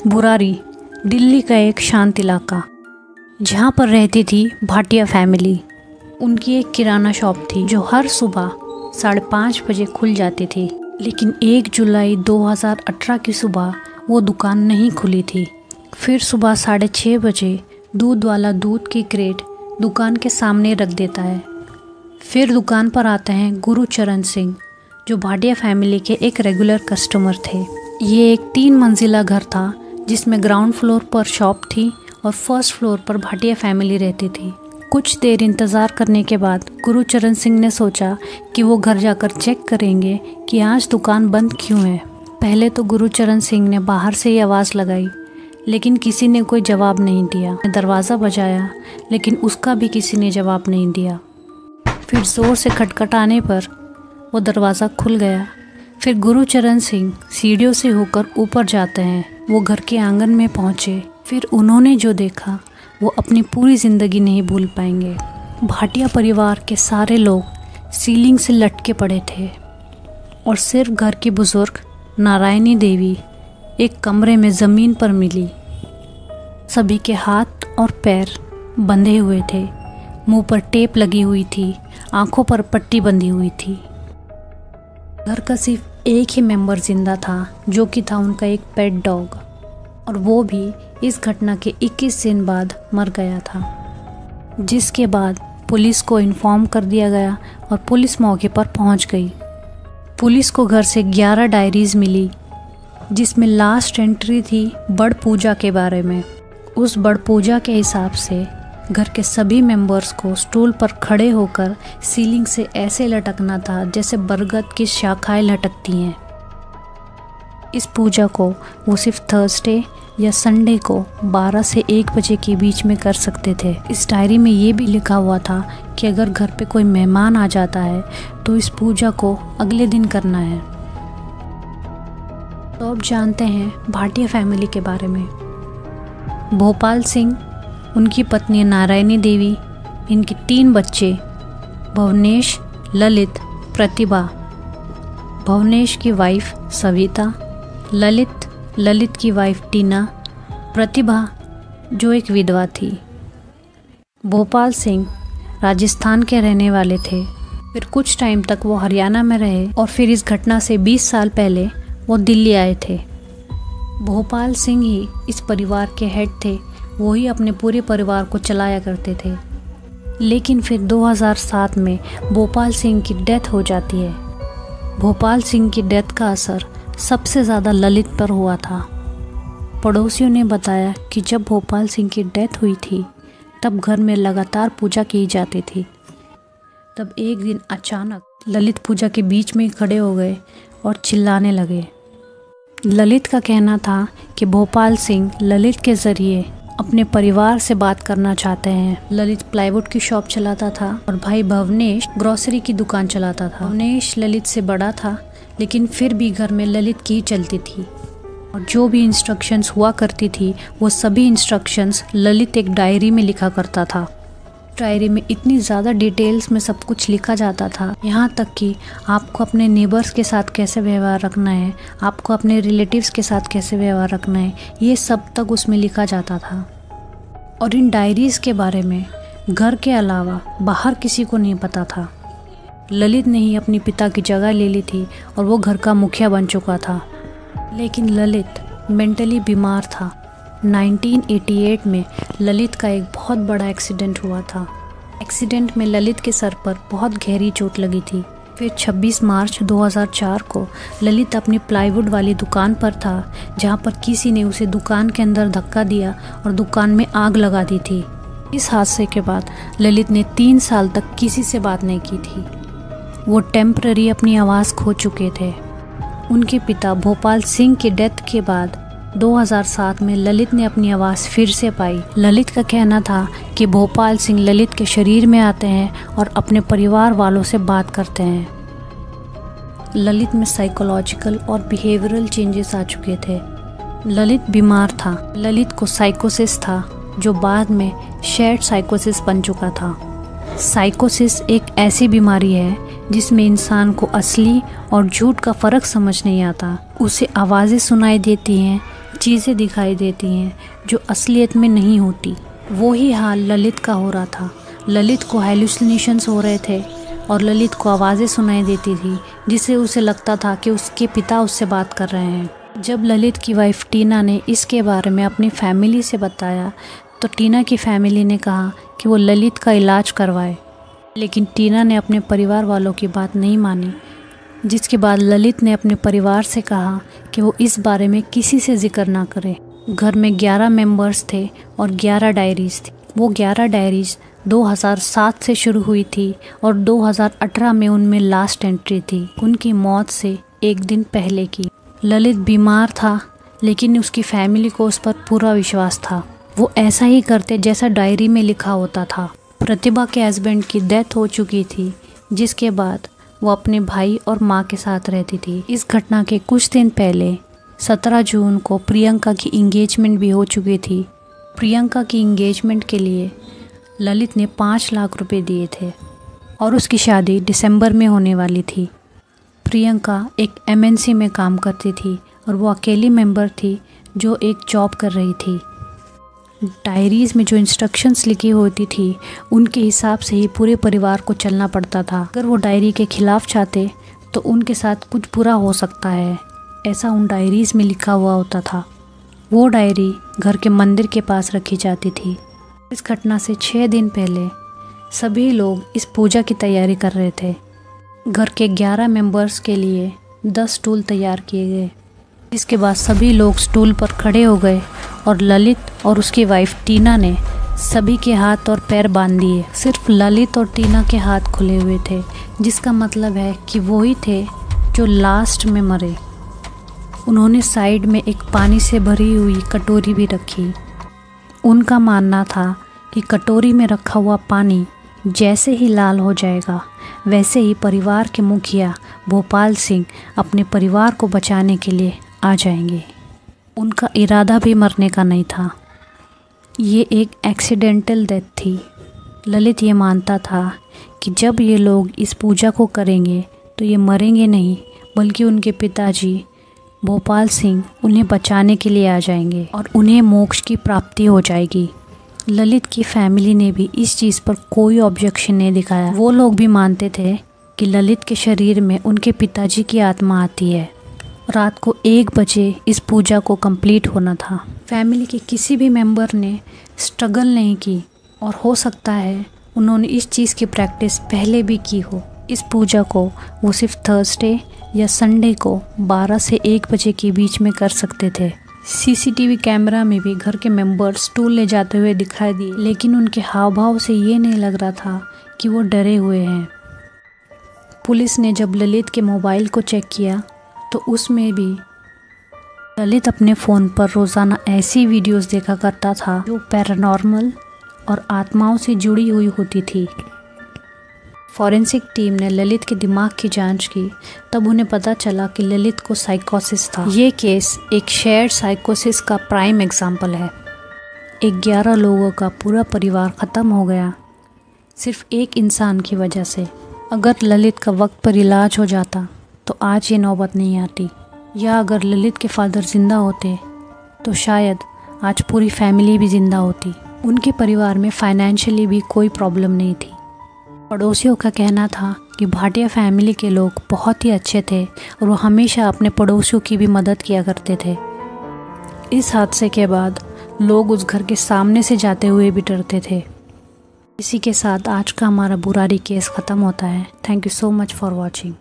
बुरारी दिल्ली का एक शांत इलाका, जहाँ पर रहती थी भाटिया फैमिली। उनकी एक किराना शॉप थी जो हर सुबह 5:30 बजे खुल जाती थी, लेकिन 1 जुलाई 2018 की सुबह वो दुकान नहीं खुली थी। फिर सुबह 6:30 बजे दूध वाला दूध की क्रेट दुकान के सामने रख देता है। फिर दुकान पर आते हैं गुरुचरण सिंह, जो भाटिया फैमिली के एक रेगुलर कस्टमर थे। ये एक 3 मंजिला घर था जिसमें ग्राउंड फ्लोर पर शॉप थी और फर्स्ट फ्लोर पर भाटिया फैमिली रहती थी। कुछ देर इंतज़ार करने के बाद गुरुचरण सिंह ने सोचा कि वो घर जाकर चेक करेंगे कि आज दुकान बंद क्यों है। पहले तो गुरुचरण सिंह ने बाहर से ही आवाज़ लगाई, लेकिन किसी ने कोई जवाब नहीं दिया। दरवाज़ा बजाया, लेकिन उसका भी किसी ने जवाब नहीं दिया। फिर ज़ोर से खटखटाने पर वो दरवाज़ा खुल गया। फिर गुरुचरण सिंह सीढ़ियों से होकर ऊपर जाते हैं। वो घर के आंगन में पहुँचे। फिर उन्होंने जो देखा वो अपनी पूरी ज़िंदगी नहीं भूल पाएंगे। भाटिया परिवार के सारे लोग सीलिंग से लटके पड़े थे और सिर्फ घर की बुज़ुर्ग नारायणी देवी एक कमरे में ज़मीन पर मिली। सभी के हाथ और पैर बंधे हुए थे, मुंह पर टेप लगी हुई थी, आंखों पर पट्टी बंधी हुई थी। घर का सिर्फ एक ही मेंबर जिंदा था, जो कि था उनका एक पेट डॉग, और वो भी इस घटना के 21 दिन बाद मर गया था। जिसके बाद पुलिस को इन्फॉर्म कर दिया गया और पुलिस मौके पर पहुंच गई। पुलिस को घर से 11 डायरीज मिली, जिसमें लास्ट एंट्री थी बड़ पूजा के बारे में। उस बड़ पूजा के हिसाब से घर के सभी मेंबर्स को स्टूल पर खड़े होकर सीलिंग से ऐसे लटकना था जैसे बरगद की शाखाएं लटकती हैं। इस पूजा को वो सिर्फ थर्सडे या संडे को 12 से 1 बजे के बीच में कर सकते थे। इस डायरी में ये भी लिखा हुआ था कि अगर घर पे कोई मेहमान आ जाता है तो इस पूजा को अगले दिन करना है। तो अब जानते हैं भाटिया फैमिली के बारे में। भोपाल सिंह, उनकी पत्नी नारायणी देवी, इनके 3 बच्चे भवनेश, ललित, प्रतिभा। भवनेश की वाइफ सविता, ललित की वाइफ टीना, प्रतिभा जो एक विधवा थी। भोपाल सिंह राजस्थान के रहने वाले थे। फिर कुछ टाइम तक वो हरियाणा में रहे और फिर इस घटना से 20 साल पहले वो दिल्ली आए थे। भोपाल सिंह ही इस परिवार के हेड थे, वो ही अपने पूरे परिवार को चलाया करते थे। लेकिन फिर 2007 में भोपाल सिंह की डेथ हो जाती है। भोपाल सिंह की डेथ का असर सबसे ज़्यादा ललित पर हुआ था। पड़ोसियों ने बताया कि जब भोपाल सिंह की डेथ हुई थी तब घर में लगातार पूजा की जाती थी। तब एक दिन अचानक ललित पूजा के बीच में खड़े हो गए और चिल्लाने लगे। ललित का कहना था कि भोपाल सिंह ललित के ज़रिए अपने परिवार से बात करना चाहते हैं। ललित प्लाईवुड की शॉप चलाता था और भाई भवनेश ग्रोसरी की दुकान चलाता था। भवनेश ललित से बड़ा था, लेकिन फिर भी घर में ललित की ही चलती थी और जो भी इंस्ट्रक्शंस हुआ करती थी वो सभी इंस्ट्रक्शंस ललित एक डायरी में लिखा करता था। डायरी में इतनी ज़्यादा डिटेल्स में सब कुछ लिखा जाता था, यहाँ तक कि आपको अपने नेबर्स के साथ कैसे व्यवहार रखना है, आपको अपने रिलेटिव्स के साथ कैसे व्यवहार रखना है, ये सब तक उसमें लिखा जाता था। और इन डायरीज़ के बारे में घर के अलावा बाहर किसी को नहीं पता था। ललित ने ही अपनी पिता की जगह ले ली थी और वो घर का मुखिया बन चुका था। लेकिन ललित मेंटली बीमार था। 1988 में ललित का एक बहुत बड़ा एक्सीडेंट हुआ था। एक्सीडेंट में ललित के सर पर बहुत गहरी चोट लगी थी। फिर 26 मार्च 2004 को ललित अपनी प्लाईवुड वाली दुकान पर था, जहां पर किसी ने उसे दुकान के अंदर धक्का दिया और दुकान में आग लगा दी थी। इस हादसे के बाद ललित ने 3 साल तक किसी से बात नहीं की थी। वो टेम्पररी अपनी आवाज़ खो चुके थे। उनके पिता भोपाल सिंह की डेथ के बाद 2007 में ललित ने अपनी आवाज़ फिर से पाई। ललित का कहना था कि भोपाल सिंह ललित के शरीर में आते हैं और अपने परिवार वालों से बात करते हैं। ललित में साइकोलॉजिकल और बिहेवियरल चेंजेस आ चुके थे। ललित बीमार था। ललित को साइकोसिस था, जो बाद में शेयर्ड साइकोसिस बन चुका था। साइकोसिस एक ऐसी बीमारी है जिसमें इंसान को असली और झूठ का फ़र्क समझ नहीं आता। उसे आवाज़ें सुनाई देती हैं चीज़ें दिखाई देती हैं जो असलियत में नहीं होती। वही हाल ललित का हो रहा था। ललित को हेलुसिनेशंस हो रहे थे और ललित को आवाज़ें सुनाई देती थी जिससे उसे लगता था कि उसके पिता उससे बात कर रहे हैं। जब ललित की वाइफ टीना ने इसके बारे में अपनी फैमिली से बताया तो टीना की फैमिली ने कहा कि वो ललित का इलाज करवाए, लेकिन टीना ने अपने परिवार वालों की बात नहीं मानी, जिसके बाद ललित ने अपने परिवार से कहा कि वो इस बारे में किसी से जिक्र ना करे। घर में 11 मेंबर्स थे और 11 डायरीज़ थी। वो 11 डायरीज़ 2007 से शुरू हुई थी और 2018 में उनमें लास्ट एंट्री थी उनकी मौत से एक दिन पहले की। ललित बीमार था लेकिन उसकी फैमिली को उस पर पूरा विश्वास था। वो ऐसा ही करते जैसा डायरी में लिखा होता था। प्रतिभा के हस्बैंड की डेथ हो चुकी थी, जिसके बाद वो अपने भाई और माँ के साथ रहती थी। इस घटना के कुछ दिन पहले 17 जून को प्रियंका की इंगेजमेंट भी हो चुकी थी। प्रियंका की इंगेजमेंट के लिए ललित ने 5 लाख रुपए दिए थे और उसकी शादी दिसंबर में होने वाली थी। प्रियंका एक MNC में काम करती थी और वो अकेली मेंबर थी जो एक जॉब कर रही थी। डायरीज़ में जो इंस्ट्रक्शंस लिखी होती थी उनके हिसाब से ही पूरे परिवार को चलना पड़ता था। अगर वो डायरी के खिलाफ चाहते तो उनके साथ कुछ बुरा हो सकता है, ऐसा उन डायरीज़ में लिखा हुआ होता था। वो डायरी घर के मंदिर के पास रखी जाती थी। इस घटना से 6 दिन पहले सभी लोग इस पूजा की तैयारी कर रहे थे। घर के 11 मेंबर्स के लिए 10 स्टूल तैयार किए गए। इसके बाद सभी लोग स्टूल पर खड़े हो गए और ललित और उसकी वाइफ टीना ने सभी के हाथ और पैर बांध दिए। सिर्फ ललित और टीना के हाथ खुले हुए थे, जिसका मतलब है कि वही थे जो लास्ट में मरे। उन्होंने साइड में एक पानी से भरी हुई कटोरी भी रखी। उनका मानना था कि कटोरी में रखा हुआ पानी जैसे ही लाल हो जाएगा वैसे ही परिवार के मुखिया भोपाल सिंह अपने परिवार को बचाने के लिए आ जाएंगे। उनका इरादा भी मरने का नहीं था, ये एक एक्सीडेंटल डेथ थी। ललित ये मानता था कि जब ये लोग इस पूजा को करेंगे तो ये मरेंगे नहीं, बल्कि उनके पिताजी भोपाल सिंह उन्हें बचाने के लिए आ जाएंगे और उन्हें मोक्ष की प्राप्ति हो जाएगी। ललित की फैमिली ने भी इस चीज़ पर कोई ऑब्जेक्शन नहीं दिखाया। वो लोग भी मानते थे कि ललित के शरीर में उनके पिताजी की आत्मा आती है। रात को 1 बजे इस पूजा को कंप्लीट होना था। फैमिली के किसी भी मेंबर ने स्ट्रगल नहीं की और हो सकता है उन्होंने इस चीज़ की प्रैक्टिस पहले भी की हो। इस पूजा को वो सिर्फ थर्सडे या संडे को 12 से 1 बजे के बीच में कर सकते थे। CCTV कैमरा में भी घर के मेंबर स्टूल ले जाते हुए दिखाई दिए, लेकिन उनके हाव भाव से ये नहीं लग रहा था कि वो डरे हुए हैं। पुलिस ने जब ललित के मोबाइल को चेक किया तो उसमें भी ललित अपने फ़ोन पर रोज़ाना ऐसी वीडियोस देखा करता था जो पैरानॉर्मल और आत्माओं से जुड़ी हुई होती थी। फॉरेंसिक टीम ने ललित के दिमाग की जांच की, तब उन्हें पता चला कि ललित को साइकोसिस था। ये केस एक शेयर्ड साइकोसिस का प्राइम एग्जाम्पल है। 11 लोगों का पूरा परिवार ख़त्म हो गया सिर्फ एक इंसान की वजह से। अगर ललित का वक्त पर इलाज हो जाता तो आज ये नौबत नहीं आती, या अगर ललित के फादर ज़िंदा होते तो शायद आज पूरी फैमिली भी ज़िंदा होती। उनके परिवार में फाइनेंशियली भी कोई प्रॉब्लम नहीं थी। पड़ोसियों का कहना था कि भाटिया फैमिली के लोग बहुत ही अच्छे थे और वो हमेशा अपने पड़ोसियों की भी मदद किया करते थे। इस हादसे के बाद लोग उस घर के सामने से जाते हुए भी डरते थे। इसी के साथ आज का हमारा बुरारी केस ख़त्म होता है। Thank you so much for watching.